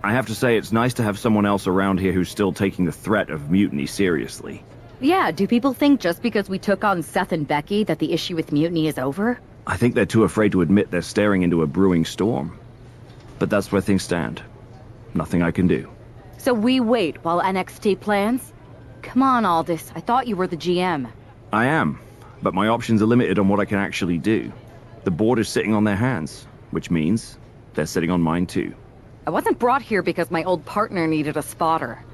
I have to say it's nice to have someone else around here who's still taking the threat of mutiny seriously. Yeah, do people think just because we took on Seth and Becky that the issue with mutiny is over? I think they're too afraid to admit they're staring into a brewing storm. But that's where things stand. Nothing I can do. So we wait while NXT plans? Come on, Aldous. I thought you were the GM. I am, but my options are limited on what I can actually do. The board is sitting on their hands, which means they're sitting on mine too. I wasn't brought here because my old partner needed a spotter.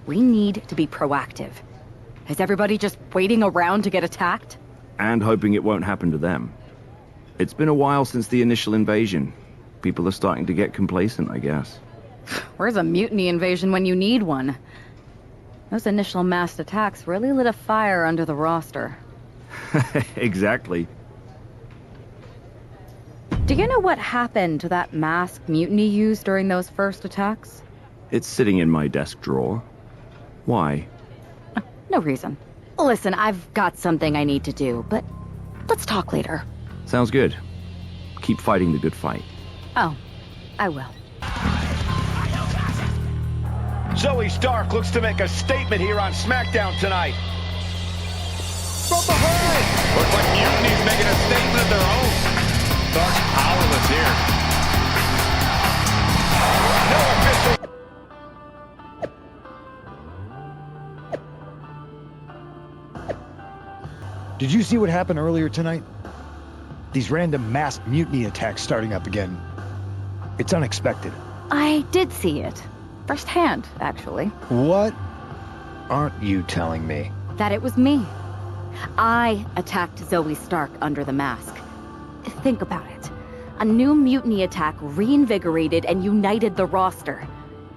We need to be proactive. Is everybody just waiting around to get attacked? And hoping it won't happen to them. It's been a while since the initial invasion. People are starting to get complacent, I guess. Where's a mutiny invasion when you need one? Those initial mass attacks really lit a fire under the roster. Exactly. Do you know what happened to that mask Mutiny used during those first attacks? It's sitting in my desk drawer. Why? No reason. Listen, I've got something I need to do, but let's talk later. Sounds good. Keep fighting the good fight. Oh, I will. Zoe Stark looks to make a statement here on SmackDown tonight. From behind! Looks like Mutiny's making a statement of their own. Stark's powerless here. No official. Did you see what happened earlier tonight? These random mass mutiny attacks starting up again. It's unexpected. I did see it. Firsthand, actually. What aren't you telling me? That it was me. I attacked Zoe Stark under the mask. Think about it. A new mutiny attack reinvigorated and united the roster.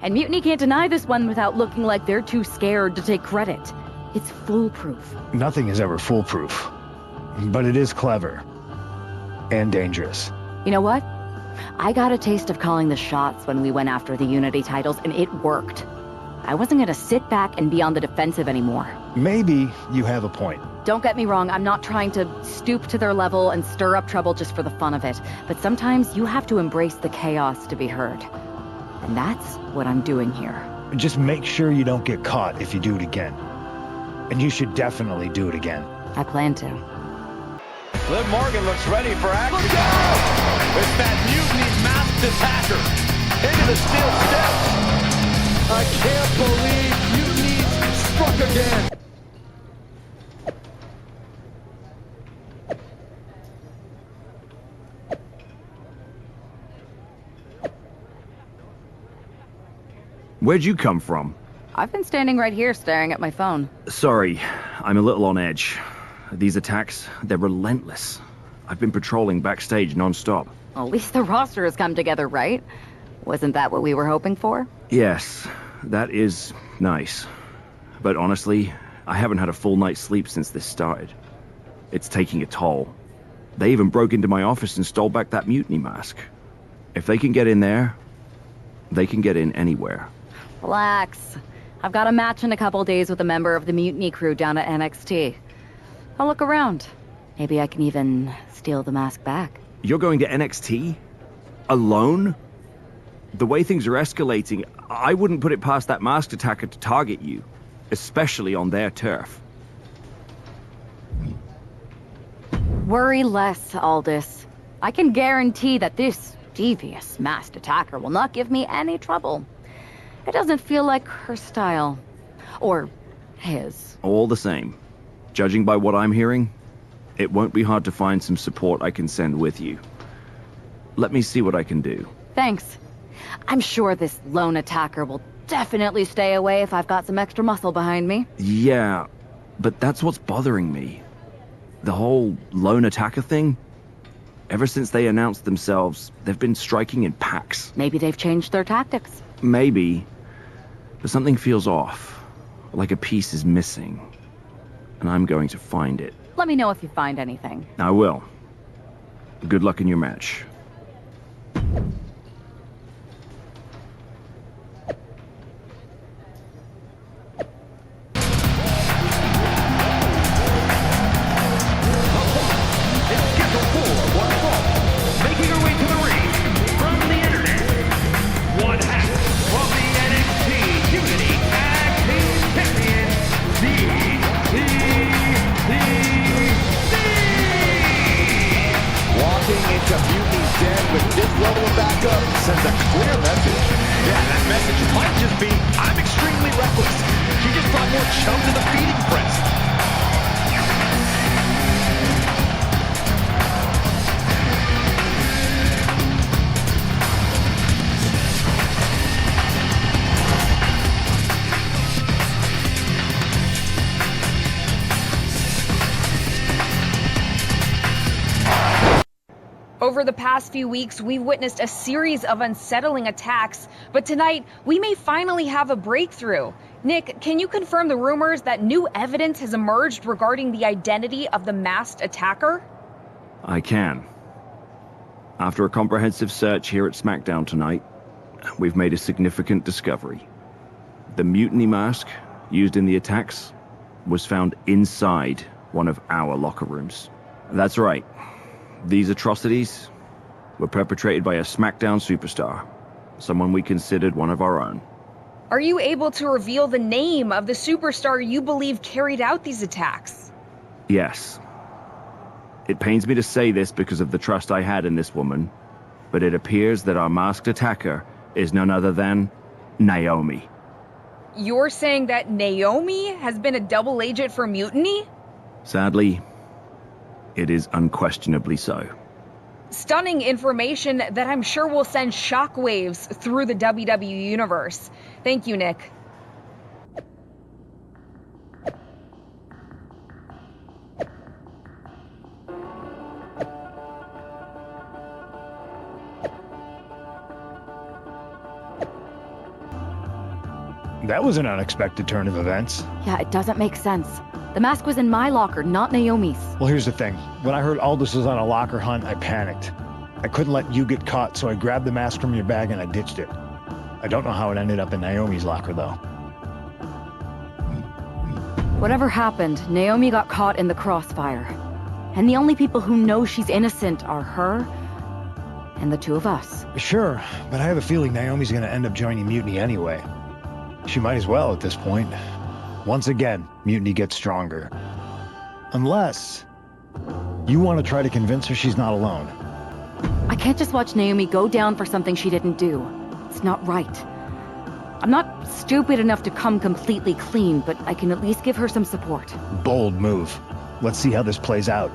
And Mutiny can't deny this one without looking like they're too scared to take credit. It's foolproof. Nothing is ever foolproof. But it is clever. And dangerous. You know what? I got a taste of calling the shots when we went after the Unity titles, and it worked. I wasn't gonna sit back and be on the defensive anymore. Maybe you have a point. Don't get me wrong, I'm not trying to stoop to their level and stir up trouble just for the fun of it. But sometimes you have to embrace the chaos to be heard. And that's what I'm doing here. Just make sure you don't get caught if you do it again. And you should definitely do it again. I plan to. Liv Morgan looks ready for action. Look out! It's that Mutiny masked attacker. Into the steel steps. I can't believe Mutiny's struck again. Where'd you come from? I've been standing right here staring at my phone. Sorry, I'm a little on edge. These attacks, they're relentless. I've been patrolling backstage non-stop. Well, at least the roster has come together, right? Wasn't that what we were hoping for? Yes, that is nice. But honestly, I haven't had a full night's sleep since this started. It's taking a toll. They even broke into my office and stole back that mutiny mask. If they can get in there, they can get in anywhere. Relax. I've got a match in a couple days with a member of the Mutiny crew down at NXT. I'll look around. Maybe I can even steal the mask back. You're going to NXT? Alone? The way things are escalating, I wouldn't put it past that masked attacker to target you. Especially on their turf. Worry less, Aldous. I can guarantee that this devious masked attacker will not give me any trouble. It doesn't feel like her style. Or his. All the same. Judging by what I'm hearing, it won't be hard to find some support I can send with you. Let me see what I can do. Thanks. I'm sure this lone attacker will definitely stay away if I've got some extra muscle behind me. Yeah, but that's what's bothering me. The whole lone attacker thing? Ever since they announced themselves, they've been striking in packs. Maybe they've changed their tactics. Maybe. But something feels off. Like a piece is missing. And I'm going to find it. Let me know if you find anything. I will. Good luck in your match. Making her way to the ring from the internet, one half from message. Yeah, that message might just be, I'm extremely reckless. She just brought more chum to the feeding frenzy. Over the past few weeks, we've witnessed a series of unsettling attacks, but tonight, we may finally have a breakthrough. Nick, can you confirm the rumors that new evidence has emerged regarding the identity of the masked attacker? I can. After a comprehensive search here at SmackDown tonight, we've made a significant discovery. The mutiny mask used in the attacks was found inside one of our locker rooms. That's right. These atrocities were perpetrated by a SmackDown superstar, someone we considered one of our own. Are you able to reveal the name of the superstar you believe carried out these attacks? Yes. It pains me to say this because of the trust I had in this woman, but it appears that our masked attacker is none other than Naomi. You're saying that Naomi has been a double agent for Mutiny? Sadly, it is unquestionably so. Stunning information that I'm sure will send shockwaves through the WWE universe. Thank you, Nick. That was an unexpected turn of events. Yeah, it doesn't make sense. The mask was in my locker, not Naomi's. Well, here's the thing. When I heard Aldous was on a locker hunt, I panicked. I couldn't let you get caught, so I grabbed the mask from your bag and I ditched it. I don't know how it ended up in Naomi's locker, though. Whatever happened, Naomi got caught in the crossfire. And the only people who know she's innocent are her and the two of us. Sure, but I have a feeling Naomi's gonna end up joining Mutiny anyway. She might as well at this point. Once again, Mutiny gets stronger. Unless you want to try to convince her she's not alone. I can't just watch Naomi go down for something she didn't do. It's not right. I'm not stupid enough to come completely clean, but I can at least give her some support. Bold move. Let's see how this plays out.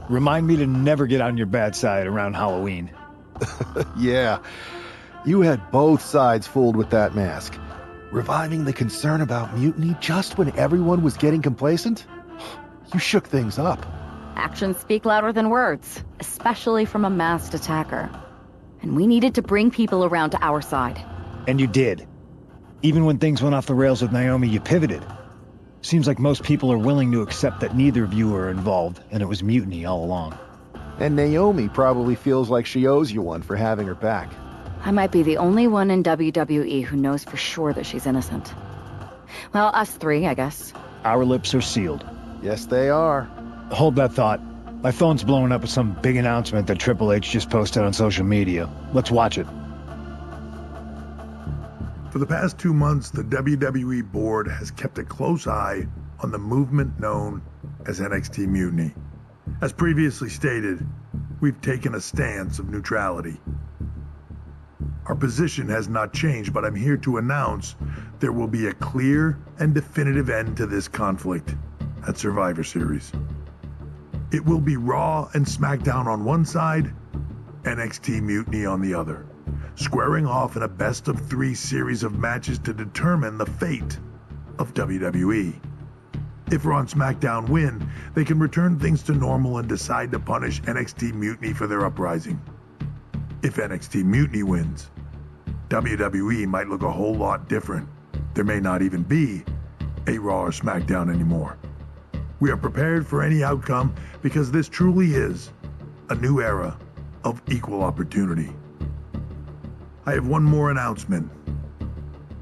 Remind me to never get on your bad side around Halloween. Yeah, you had both sides fooled with that mask. Reviving the concern about mutiny just when everyone was getting complacent? You shook things up. Actions speak louder than words, especially from a masked attacker. And we needed to bring people around to our side. And you did. Even when things went off the rails with Naomi, you pivoted. Seems like most people are willing to accept that neither of you were involved, and it was mutiny all along. And Naomi probably feels like she owes you one for having her back. I might be the only one in WWE who knows for sure that she's innocent. Well, us three, I guess. Our lips are sealed. Yes, they are. Hold that thought. My phone's blowing up with some big announcement that Triple H just posted on social media. Let's watch it. For the past 2 months, the WWE board has kept a close eye on the movement known as NXT Mutiny. As previously stated, we've taken a stance of neutrality. Our position has not changed, but I'm here to announce there will be a clear and definitive end to this conflict at Survivor Series. It will be Raw and SmackDown on one side, NXT Mutiny on the other, squaring off in a best-of-3 series of matches to determine the fate of WWE. If Raw and SmackDown win, they can return things to normal and decide to punish NXT Mutiny for their uprising. If NXT Mutiny wins, WWE might look a whole lot different. There may not even be a Raw or SmackDown anymore. We are prepared for any outcome because this truly is a new era of equal opportunity. I have one more announcement.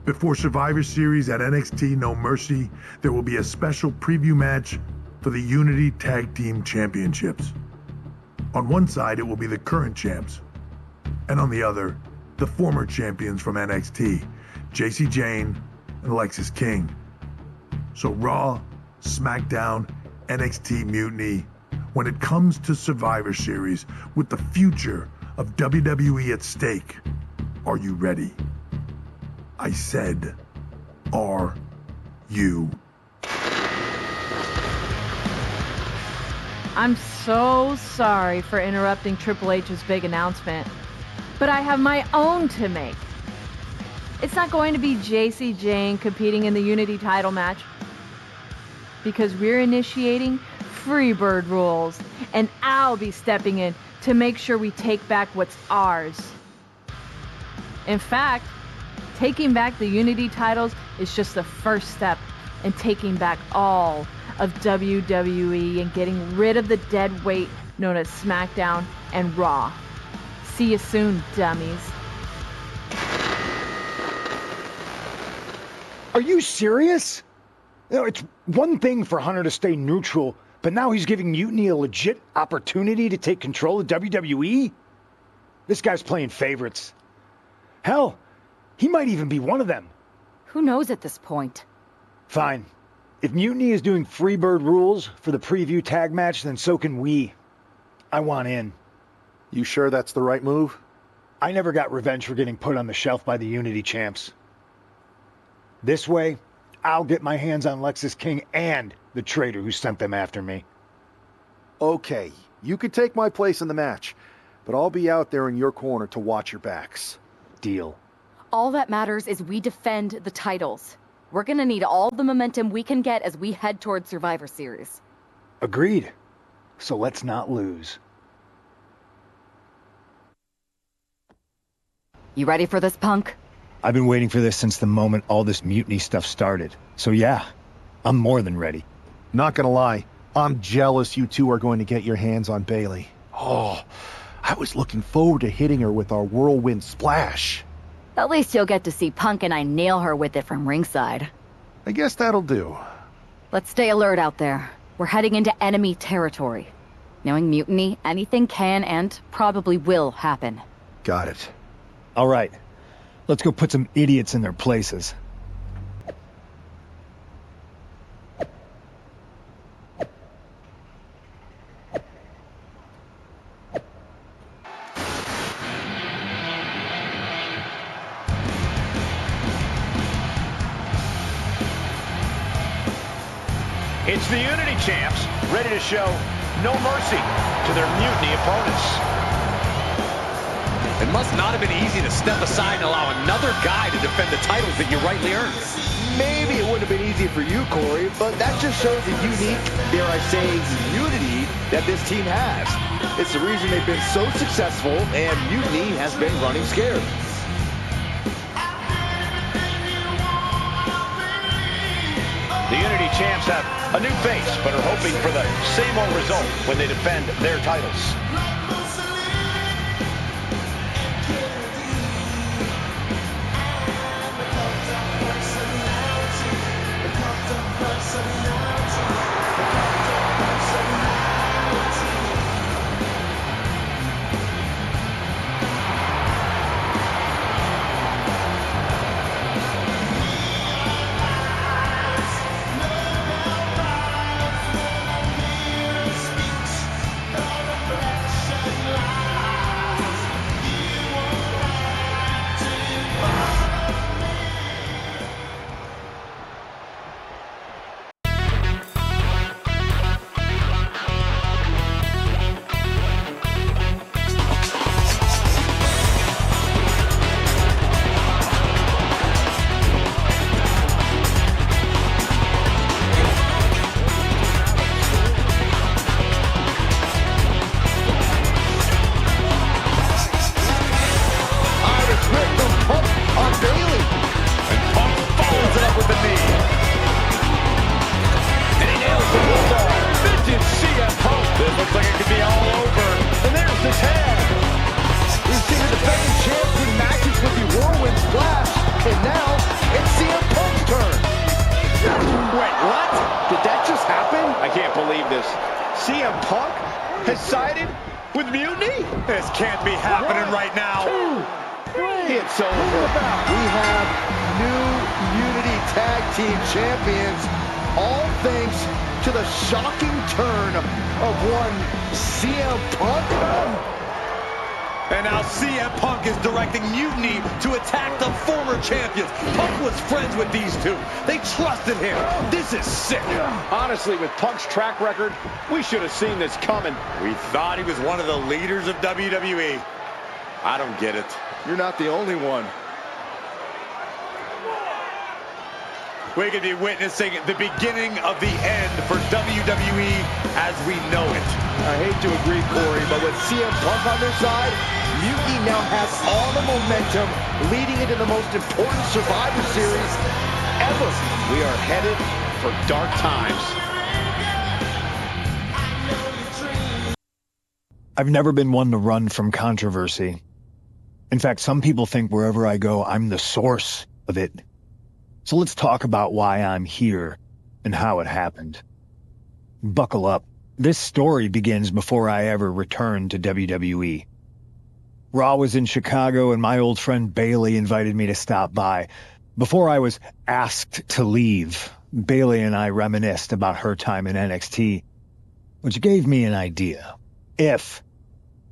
Before Survivor Series at NXT No Mercy, there will be a special preview match for the Unity Tag Team Championships. On one side, it will be the current champs, and on the other, the former champions from NXT, Jacy Jayne and Alexis King. So Raw, SmackDown, NXT Mutiny, when it comes to Survivor Series with the future of WWE at stake, are you ready? I said, are you? I'm so sorry for interrupting Triple H's big announcement, but I have my own to make. It's not going to be Jacy Jayne competing in the Unity title match, because we're initiating Freebird rules, and I'll be stepping in to make sure we take back what's ours. In fact, taking back the Unity titles is just the first step in taking back all of WWE and getting rid of the dead weight known as SmackDown and Raw. See you soon, dummies. Are you serious? You know, it's one thing for Hunter to stay neutral, but now he's giving Mutiny a legit opportunity to take control of WWE? This guy's playing favorites. Hell, he might even be one of them. Who knows at this point? Fine. If Mutiny is doing Freebird rules for the preview tag match, then so can we. I want in. You sure that's the right move? I never got revenge for getting put on the shelf by the Unity champs. This way, I'll get my hands on Alexis King and the traitor who sent them after me. Okay, you could take my place in the match, but I'll be out there in your corner to watch your backs. Deal. All that matters is we defend the titles. We're gonna need all the momentum we can get as we head towards Survivor Series. Agreed. So let's not lose. You ready for this, punk? I've been waiting for this since the moment all this Mutiny stuff started. So yeah, I'm more than ready. Not gonna lie, I'm jealous you two are going to get your hands on Bayley. Oh, I was looking forward to hitting her with our whirlwind splash. At least you'll get to see Punk and I nail her with it from ringside. I guess that'll do. Let's stay alert out there. We're heading into enemy territory. Knowing Mutiny, anything can and probably will happen. Got it. All right, let's go put some idiots in their places. It's the Unity champs, ready to show no mercy to their Mutiny opponents. It must not have been easy to step aside and allow another guy to defend the titles that you rightly earned. Maybe it wouldn't have been easy for you, Corey, but that just shows the unique, dare I say, unity that this team has. It's the reason they've been so successful, and Mutiny has been running scared. The Unity champs have a new face, but are hoping for the same old result when they defend their titles. this. CM Punk has sided with Mutiny? This can't be happening right now. It's over. We have new Unity Tag Team Champions, all thanks to the shocking turn of one CM Punk. And now CM Punk is directing Mutiny to attack the former champions. Punk was friends with these two. They trusted him. This is sick. Honestly, with Punk's track record, we should have seen this coming. We thought he was one of the leaders of WWE. I don't get it. You're not the only one. We could be witnessing the beginning of the end for WWE as we know it. I hate to agree, Corey, but with CM Punk on their side, Mutiny now has all the momentum leading into the most important Survivor Series ever. We are headed for dark times. I've never been one to run from controversy. In fact, some people think wherever I go, I'm the source of it. So let's talk about why I'm here and how it happened. Buckle up. This story begins before I ever returned to WWE. Raw was in Chicago and my old friend Bailey invited me to stop by. Before I was asked to leave, Bailey and I reminisced about her time in NXT, which gave me an idea. If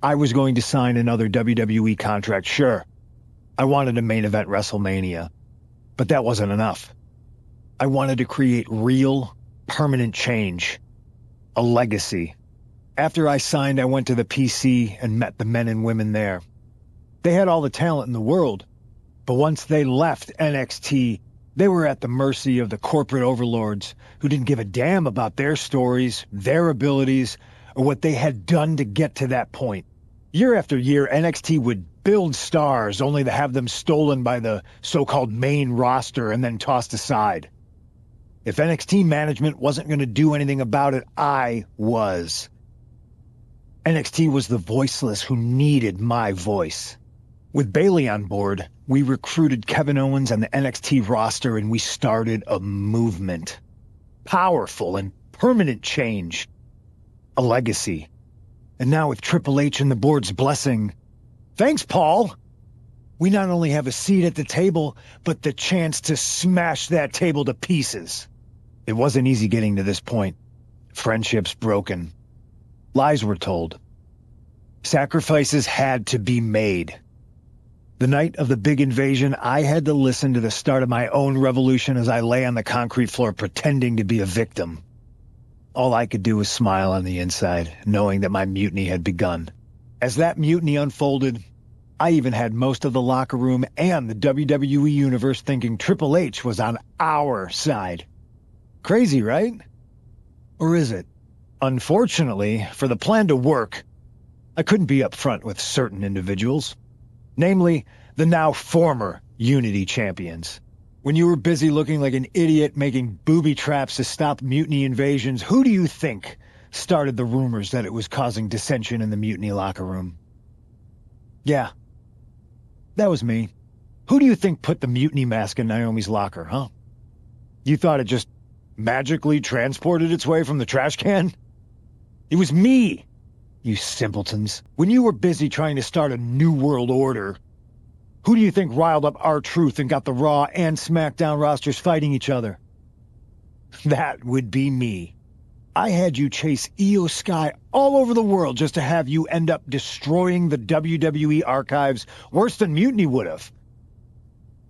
I was going to sign another WWE contract, sure, I wanted a main event WrestleMania. But that wasn't enough. I wanted to create real, permanent change. A legacy. After I signed, I went to the PC and met the men and women there. They had all the talent in the world. But once they left NXT, they were at the mercy of the corporate overlords who didn't give a damn about their stories, their abilities, or what they had done to get to that point. Year after year, NXT would build stars only to have them stolen by the so-called main roster and then tossed aside. If NXT management wasn't going to do anything about it, I was. NXT was the voiceless who needed my voice. With Bailey on board, we recruited Kevin Owens and the NXT roster and we started a movement. Powerful and permanent change. A legacy. And now with Triple H and the board's blessing, thanks, Paul! We not only have a seat at the table, but the chance to smash that table to pieces. It wasn't easy getting to this point. Friendships broken. Lies were told. Sacrifices had to be made. The night of the big invasion, I had to listen to the start of my own revolution as I lay on the concrete floor pretending to be a victim. All I could do was smile on the inside, knowing that my mutiny had begun. As that mutiny unfolded, I even had most of the locker room and the WWE Universe thinking Triple H was on our side. Crazy, right? Or is it? Unfortunately, for the plan to work, I couldn't be upfront with certain individuals. Namely, the now former Unity champions. When you were busy looking like an idiot making booby traps to stop mutiny invasions, who do you think started the rumors that it was causing dissension in the mutiny locker room? Yeah, that was me. Who do you think put the mutiny mask in Naomi's locker, huh? You thought it just magically transported its way from the trash can? It was me, you simpletons. When you were busy trying to start a new world order, who do you think riled up R-Truth and got the Raw and SmackDown rosters fighting each other? That would be me. I had you chase Io Sky all over the world just to have you end up destroying the WWE archives worse than Mutiny would have.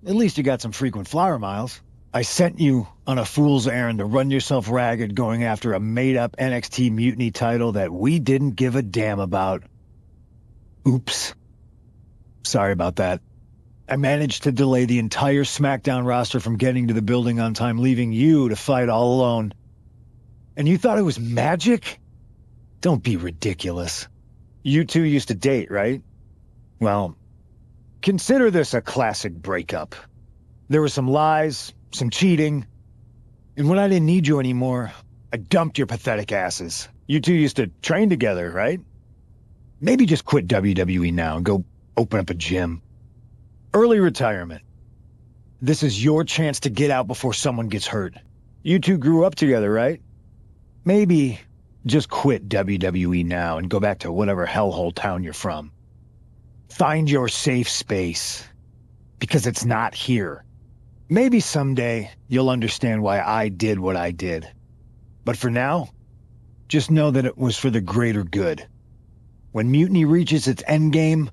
At least you got some frequent flyer miles. I sent you on a fool's errand to run yourself ragged going after a made-up NXT Mutiny title that we didn't give a damn about. Oops. Sorry about that. I managed to delay the entire SmackDown roster from getting to the building on time, leaving you to fight all alone. And you thought it was magic? Don't be ridiculous. You two used to date, right? Well, consider this a classic breakup. There were some lies, some cheating, and when I didn't need you anymore, I dumped your pathetic asses. You two used to train together, right? Maybe just quit WWE now and go open up a gym. Early retirement. This is your chance to get out before someone gets hurt. You two grew up together, right? Maybe Just quit WWE now and go back to whatever hellhole town you're from. Find your safe space. Because it's not here. Maybe someday you'll understand why I did what I did. But for now, just know that it was for the greater good. When Mutiny reaches its endgame,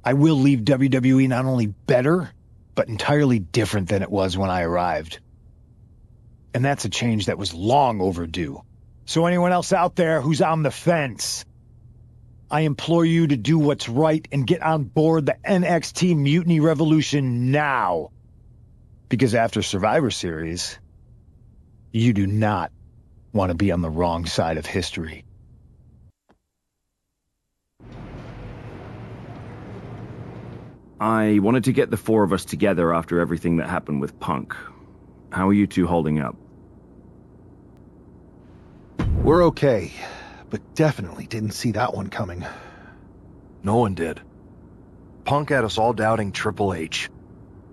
I will leave WWE not only better, but entirely different than it was when I arrived. And that's a change that was long overdue. So anyone else out there who's on the fence, I implore you to do what's right and get on board the NXT Mutiny Revolution now. Because after Survivor Series, you do not want to be on the wrong side of history. I wanted to get the four of us together after everything that happened with Punk. How are you two holding up? We're okay, but definitely didn't see that one coming. No one did. Punk had us all doubting Triple H.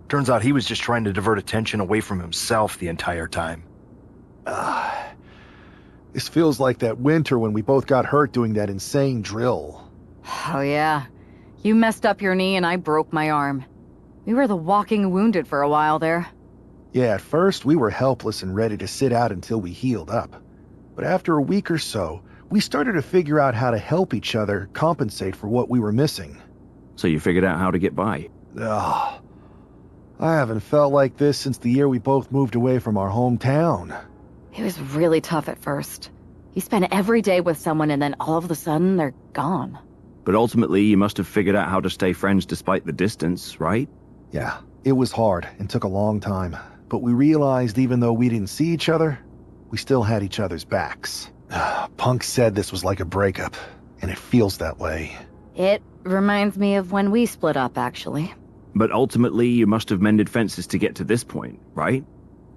Turns out he was just trying to divert attention away from himself the entire time. This feels like that winter when we both got hurt doing that insane drill. Oh yeah. You messed up your knee and I broke my arm. We were the walking wounded for a while there. Yeah, at first we were helpless and ready to sit out until we healed up. But after a week or so, we started to figure out how to help each other compensate for what we were missing. So you figured out how to get by? I haven't felt like this since the year we both moved away from our hometown. It was really tough at first. You spend every day with someone and then all of a sudden they're gone. But ultimately, you must have figured out how to stay friends despite the distance, right? Yeah, it was hard and took a long time. But we realized even though we didn't see each other, we still had each other's backs. Punk said this was like a breakup, and it feels that way. It reminds me of when we split up, actually. But ultimately, you must have mended fences to get to this point, right?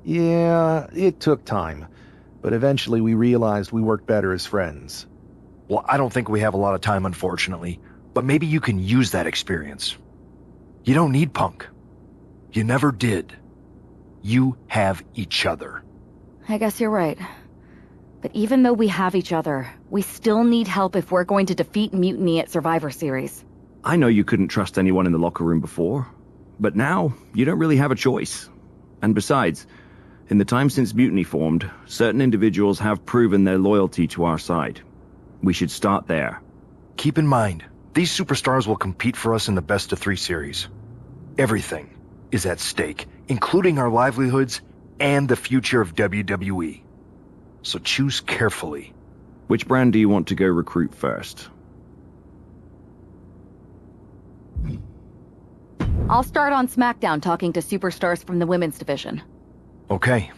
Yeah, it took time. But eventually we realized we worked better as friends. Well, I don't think we have a lot of time, unfortunately. But maybe you can use that experience. You don't need Punk. You never did. You have each other. I guess you're right. But even though we have each other, we still need help if we're going to defeat Mutiny at Survivor Series. I know you couldn't trust anyone in the locker room before, but now you don't really have a choice. And besides, in the time since Mutiny formed, certain individuals have proven their loyalty to our side. We should start there. Keep in mind, these superstars will compete for us in the best-of-3 series. Everything is at stake, including our livelihoods and the future of WWE. So choose carefully. Which brand do you want to go recruit first? I'll start on SmackDown talking to superstars from the women's division. Okay.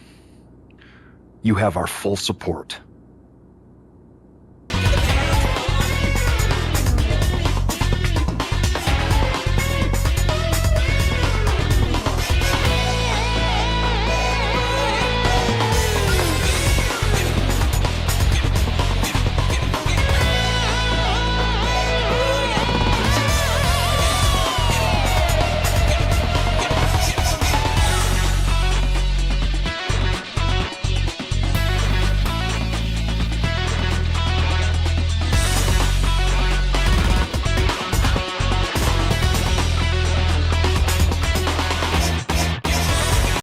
You have our full support.